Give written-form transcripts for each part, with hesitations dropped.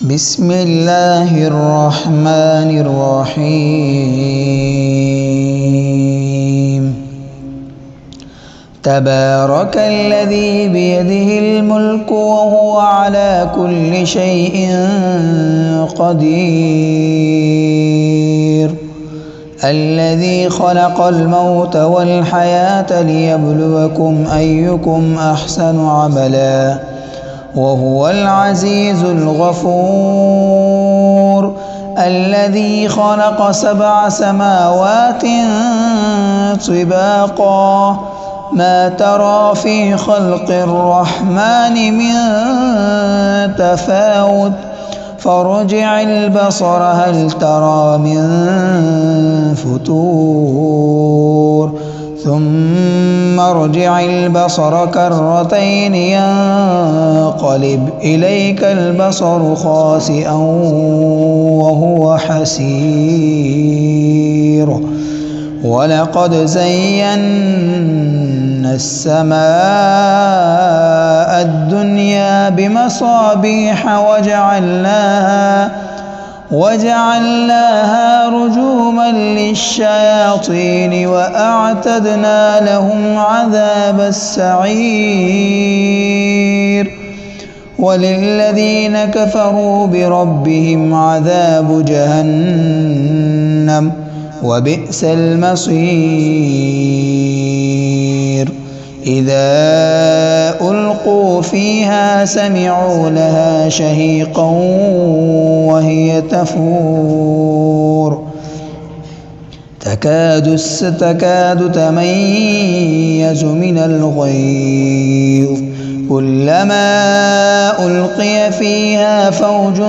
بسم الله الرحمن الرحيم تبارك الذي بيده الملك وهو على كل شيء قدير الذي خلق الموت والحياة ليبلوكم أيكم أحسن عملا وهو العزيز الغفور الذي خلق 7 سماوات طباقا ما ترى في خلق الرحمن من تفاوت فارجع البصر هل ترى من فتور ثم ارجع البصر كرتين ينقلب إليك البصر خاسئا وهو حسير ولقد زينا السماء الدنيا بمصابيح وجعلناها رجوما للشياطين وأعتدنا لهم عذاب السعير وللذين كفروا بربهم عذاب جهنم وبئس المصير إذا ألقوا فيها سمعوا لها شهيقا وهي تفور تكاد تميز من الغيظ كلما ألقي فيها فوج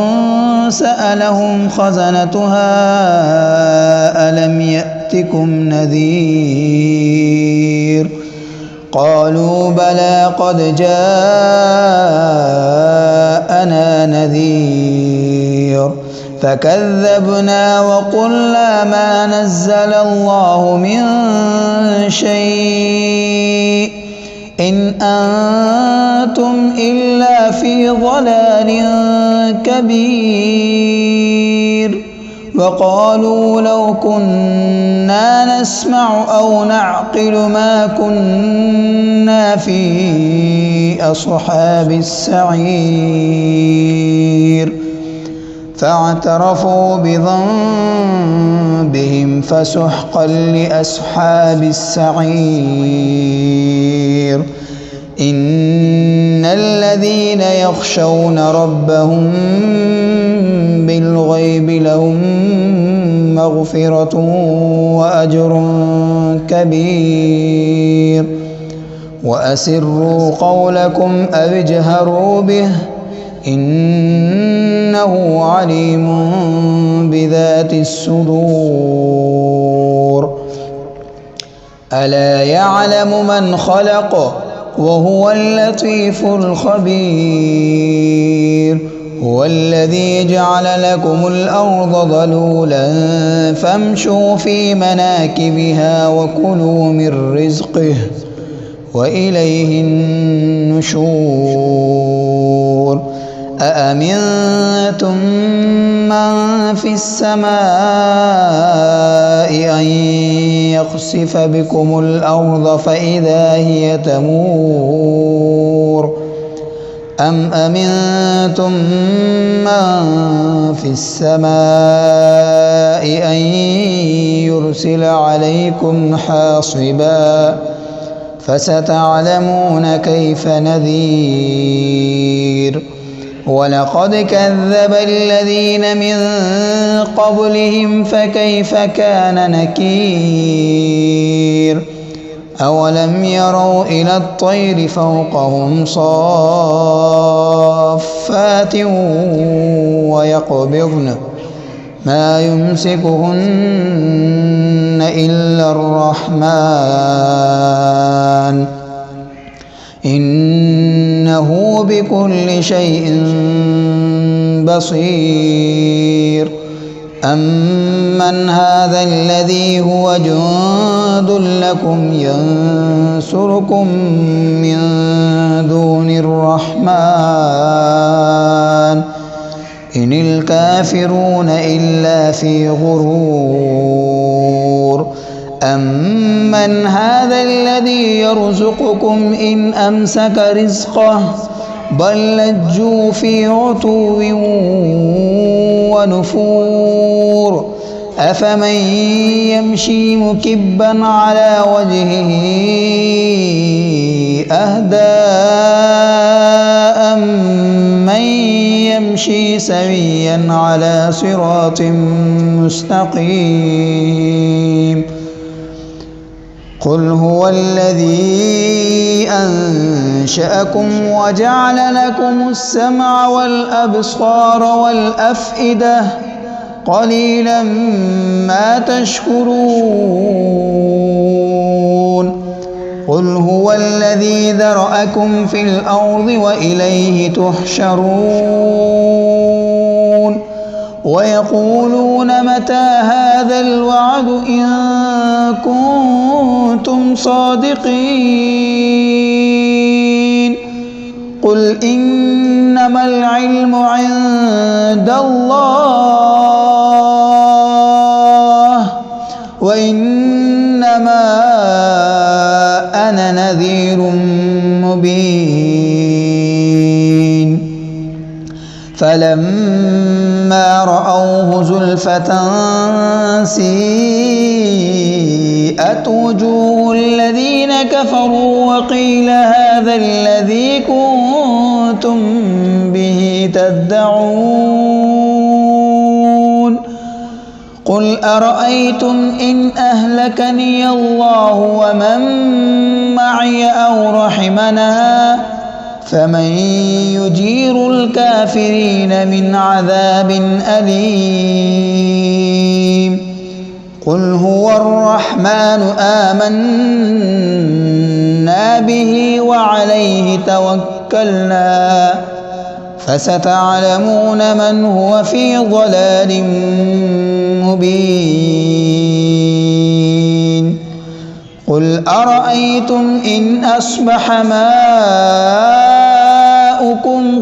سألهم خزنتها ألم يأتكم نذير قالوا بلى قد جاءنا نذير فكذبنا وقلنا ما نزل الله من شيء إن أنتم إلا في ضلال كبير وقالوا لو كنا نسمع أو نعقل ما كنا في أصحاب السعير فاعترفوا بذنبهم فسحقا لأصحاب السعير إن الذين يخشون ربهم بالغيب لهم مغفرة وأجر كبير وأسروا قولكم أو اجهروا به إنه عليم بذات الصدور ألا يعلم من خلق وهو اللطيف الخبير هو الذي جعل لكم الأرض ذلولا فامشوا في مناكبها وكلوا من رزقه وإليه النشور أأمنتم من في السماء أن يخسف بكم الأرض فإذا هي تمور أم أمنتم من في السماء أن يرسل عليكم حاصبا فستعلمون كيف نذير ولقد كذب الذين من قبلهم فكيف كان نكير أولم يروا إلى الطير فوقهم صافات ويقبضن ما يمسكهن إلا الرحمن إنه بكل شيء بصير أمن هذا الذي هو جند لكم ينصركم من دون الرحمن إن الكافرون إلا في غرور أمن هذا الذي يرزقكم إن أمسك رزقه بل لجوا في عتو ونفور أفمن يمشي مكبا على وجهه أهدى أمن يمشي سويا على صراط مستقيم قل هو الذي أنشأكم وجعل لكم السمع والأبصار والأفئدة قليلا ما تشكرون قل هو الذي ذرأكم في الأرض وإليه تحشرون ويقولون متى هذا الوعد إن كنتم صادقين قل إنما العلم عند الله وإنما أنا نذير مبين فلما رأوه زلفة سيئت وجوه الذين كفروا وقيل هذا الذي كنتم به تدعون قل أرأيتم إن أهلكني الله ومن معي أو رحمنا فمن يجير الكافرين من عذاب أليم قل هو الرحمن آمنا به وعليه توكلنا فستعلمون من هو في ضلال مبين قل أرأيتم إن أصبح ماؤكم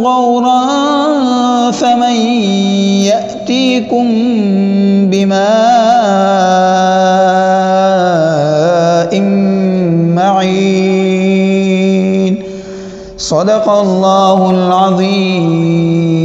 غورا فمن يأتيكم بماء معين صدق الله العظيم.